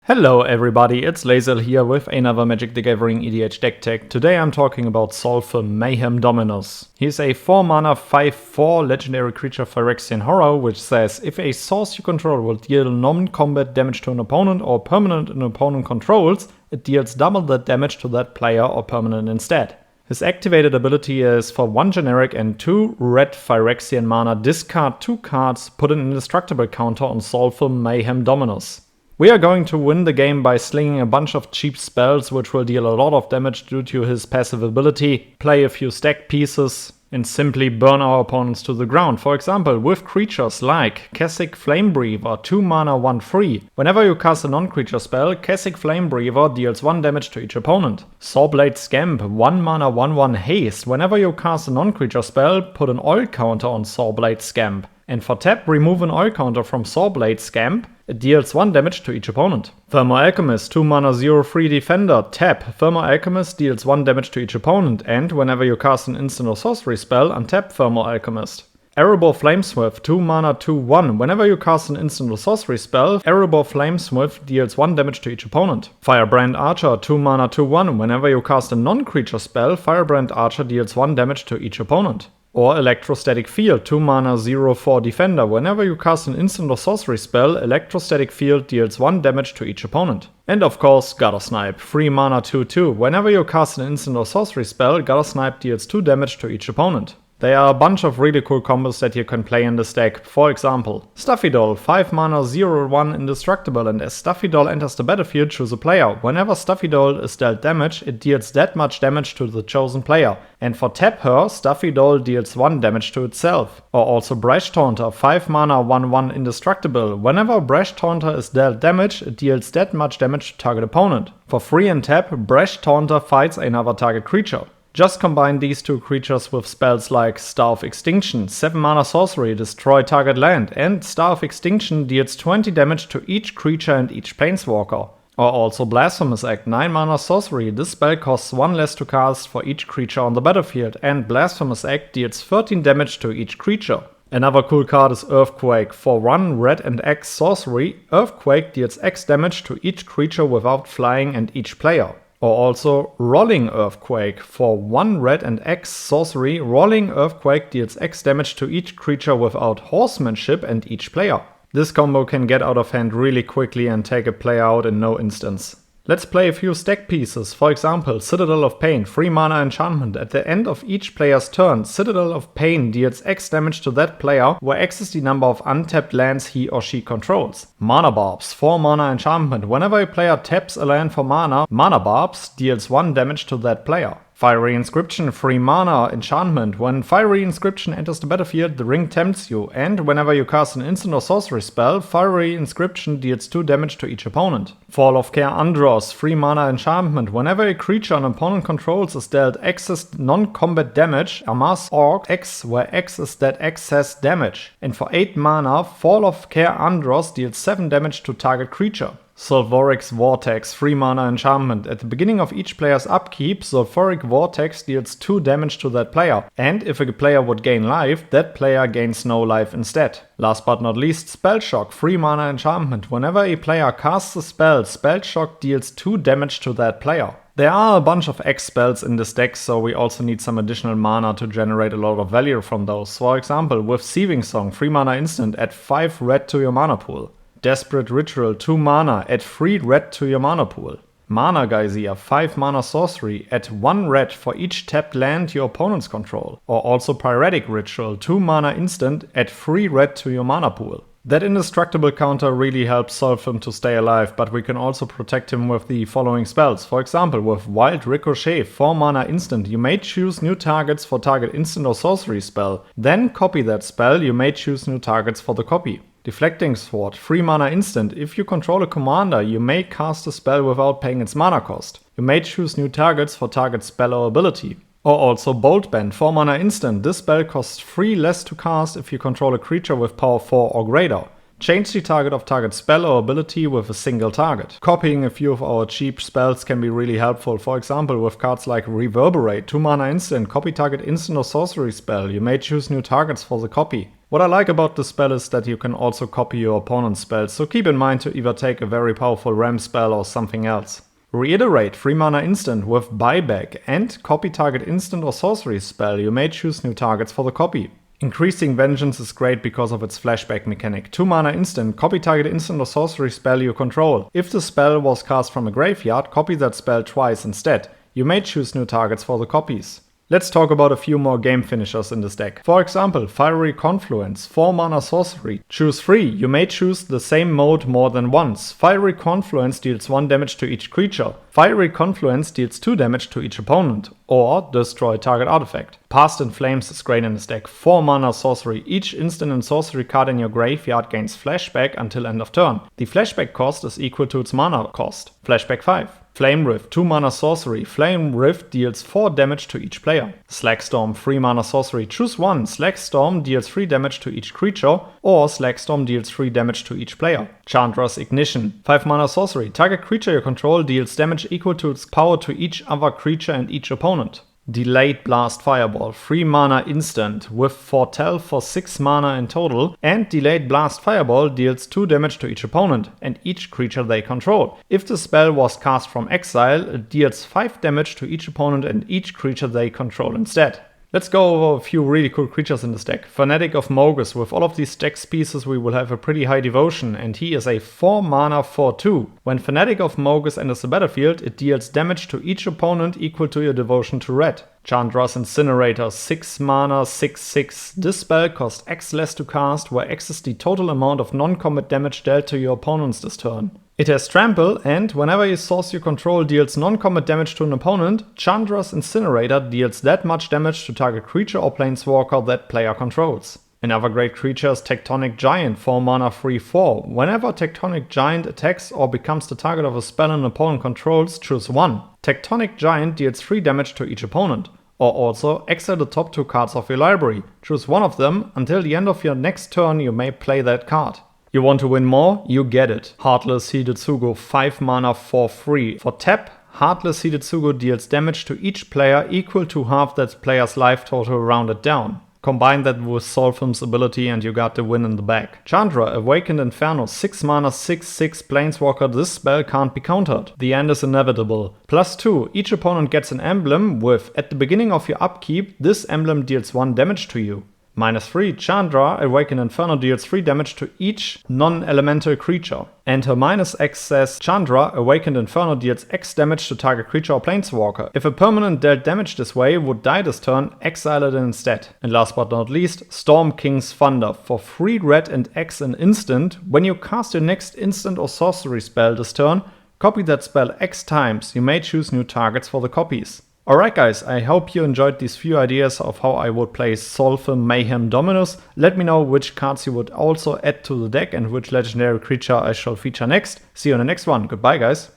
Hello everybody, it's Lazel here with another Magic the Gathering EDH deck tech. Today I'm talking about Solphim, Mayhem Dominus. He's a 4-mana 5/4 legendary creature Phyrexian horror, which says if a source you control will deal non-combat damage to an opponent or permanent an opponent controls, it deals double that damage to that player or permanent instead. His activated ability is for 1 generic and 2 red Phyrexian mana, discard 2 cards, put an indestructible counter on Solphim, Mayhem Dominus. We are going to win the game by slinging a bunch of cheap spells which will deal a lot of damage due to his passive ability, play a few Stax Pieces, and simply burn our opponents to the ground. For example, with creatures like Kessig Flamebreather, 2 mana 1/3. Whenever you cast a non-creature spell, Kessig Flamebreather deals 1 damage to each opponent. Sawblade Scamp, 1 mana 1/1 haste. Whenever you cast a non-creature spell, put an oil counter on Sawblade Scamp. And for tap, remove an oil counter from Sawblade Scamp. It deals 1 damage to each opponent. Thermal Alchemist, 2 mana 0/3 defender, tap. Thermal Alchemist deals 1 damage to each opponent, and whenever you cast an instant or sorcery spell, untap Thermal Alchemist. Erebor Flameswift, 2 mana 2/1. Whenever you cast an instant or sorcery spell, Erebor Flameswift deals 1 damage to each opponent. Firebrand Archer, 2 mana 2/1. Whenever you cast a non-creature spell, Firebrand Archer deals 1 damage to each opponent. Or Electrostatic Field, 2 mana 0/4 defender. Whenever you cast an instant or sorcery spell, Electrostatic Field deals 1 damage to each opponent. And of course, Guttersnipe, 3 mana 2/2. Whenever you cast an instant or sorcery spell, Guttersnipe deals 2 damage to each opponent. There are a bunch of really cool combos that you can play in this deck. For example, Stuffy Doll, 5 mana 0/1 indestructible, and as Stuffy Doll enters the battlefield, choose a player. Whenever Stuffy Doll is dealt damage, it deals that much damage to the chosen player. And for tap her, Stuffy Doll deals 1 damage to itself. Or also Brash Taunter, 5 mana 1/1 indestructible. Whenever Brash Taunter is dealt damage, it deals that much damage to target opponent. For free and tap, Brash Taunter fights another target creature. Just combine these two creatures with spells like Star of Extinction, 7 mana sorcery, destroy target land, and Star of Extinction deals 20 damage to each creature and each planeswalker. Or also Blasphemous Act, 9 mana sorcery, this spell costs 1 less to cast for each creature on the battlefield, and Blasphemous Act deals 13 damage to each creature. Another cool card is Earthquake. For 1 red and X sorcery, Earthquake deals X damage to each creature without flying and each player. Or also Rolling Earthquake. For 1 red and X sorcery, Rolling Earthquake deals X damage to each creature without horsemanship and each player. This combo can get out of hand really quickly and take a player out in no instance. Let's play a few Stax Pieces. For example, Citadel of Pain, 3 mana enchantment. At the end of each player's turn, Citadel of Pain deals X damage to that player, where X is the number of untapped lands he or she controls. Mana Barbs, 4 mana enchantment. Whenever a player taps a land for mana, Mana Barbs deals 1 damage to that player. Fiery Inscription, 3 mana enchantment. When Fiery Inscription enters the battlefield, the ring tempts you, and whenever you cast an instant or sorcery spell, Fiery Inscription deals 2 damage to each opponent. Fall of Care Andros, 3 mana enchantment. Whenever a creature an opponent controls is dealt excess non-combat damage, amass Orc X, where X is that excess damage. And for 8 mana, Fall of Care Andros deals 7 damage to target creature. Sulphuric's Vortex, 3 mana enchantment. At the beginning of each player's upkeep, Sulphuric Vortex deals 2 damage to that player, and if a player would gain life, that player gains no life instead. Last but not least, Spell Shock, 3 mana enchantment. Whenever a player casts a spell, Spell Shock deals 2 damage to that player. There are a bunch of X spells in this deck, so we also need some additional mana to generate a lot of value from those. For example, with Thieving Song, 3 mana instant, add 5 red to your mana pool. Desperate Ritual, 2 mana, add 3 red to your mana pool. Mana Geyser, 5 mana sorcery, add 1 red for each tapped land your opponents control. Or also Pyretic Ritual, 2 mana instant, add 3 red to your mana pool. That indestructible counter really helps Solphim to stay alive, but we can also protect him with the following spells. For example, with Wild Ricochet, 4 mana instant, you may choose new targets for target instant or sorcery spell. Then copy that spell, you may choose new targets for the copy. Deflecting Sword, 3 mana instant. If you control a commander, you may cast a spell without paying its mana cost. You may choose new targets for target spell or ability. Or also Bolt Band, 4 mana instant. This spell costs 3 less to cast if you control a creature with power 4 or greater. Change the target of target spell or ability with a single target. Copying a few of our cheap spells can be really helpful. For example, with cards like Reverberate, 2 mana instant, copy target instant or sorcery spell. You may choose new targets for the copy. What I like about this spell is that you can also copy your opponent's spells, so keep in mind to either take a very powerful ram spell or something else. Reiterate, 3 mana instant with buyback and copy target instant or sorcery spell. You may choose new targets for the copy. Increasing Vengeance is great because of its flashback mechanic. 2 mana instant, copy target instant or sorcery spell you control. If the spell was cast from a graveyard, copy that spell twice instead. You may choose new targets for the copies. Let's talk about a few more game finishers in this deck. For example, Fiery Confluence, 4 mana sorcery. Choose 3, you may choose the same mode more than once. Fiery Confluence deals 1 damage to each creature. Fiery Confluence deals 2 damage to each opponent, or destroy target artifact. Past in Flames is great in this deck. 4 mana sorcery. Each instant and sorcery card in your graveyard gains flashback until end of turn. The flashback cost is equal to its mana cost. Flashback 5. Flame Rift, 2 mana sorcery. Flame Rift deals 4 damage to each player. Slackstorm, 3 mana sorcery. Choose 1. Slackstorm deals 3 damage to each creature, or Slackstorm deals 3 damage to each player. Chandra's Ignition, 5 mana sorcery. Target creature you control deals damage equal to its power to each other creature and each opponent. Delayed Blast Fireball, 3 mana instant with Foretell for 6 mana in total, and Delayed Blast Fireball deals 2 damage to each opponent and each creature they control. If the spell was cast from exile, it deals 5 damage to each opponent and each creature they control instead. Let's go over a few really cool creatures in this deck. Fanatic of Mogis. With all of these Stax Pieces we will have a pretty high devotion, and he is a 4 mana 4/2. When Fanatic of Mogis enters the battlefield, it deals damage to each opponent equal to your devotion to red. Chandra's Incinerator, 6 mana 6/6. This spell costs X less to cast, where X is the total amount of non-combat damage dealt to your opponents this turn. It has Trample, and whenever a source you control deals non-combat damage to an opponent, Chandra's Incinerator deals that much damage to target creature or planeswalker that player controls. Another great creature is Tectonic Giant, 4 mana 3/4. Whenever Tectonic Giant attacks or becomes the target of a spell an opponent controls, choose 1. Tectonic Giant deals 3 damage to each opponent. Or also, exile the top 2 cards of your library. Choose one of them. Until the end of your next turn you may play that card. You want to win more? You get it. Heartless Hidetsugu, 5 mana 4/3. For tap, Heartless Hidetsugu deals damage to each player equal to half that player's life total rounded down. Combine that with Solphim's ability and you got the win in the bag. Chandra, Awakened Inferno, 6 mana 6/6 planeswalker. This spell can't be countered. The end is inevitable. +2, each opponent gets an emblem with, at the beginning of your upkeep, this emblem deals 1 damage to you. -3, Chandra, Awakened Inferno deals 3 damage to each non-elemental creature. And her -X says Chandra, Awakened Inferno deals X damage to target creature or planeswalker. If a permanent dealt damage this way would die this turn, exile it instead. And last but not least, Storm King's Thunder. For 3 red and X an instant, when you cast your next instant or sorcery spell this turn, copy that spell X times. You may choose new targets for the copies. Alright guys, I hope you enjoyed these few ideas of how I would play Solphim Mayhem Dominus. Let me know which cards you would also add to the deck and which legendary creature I shall feature next. See you in the next one. Goodbye guys.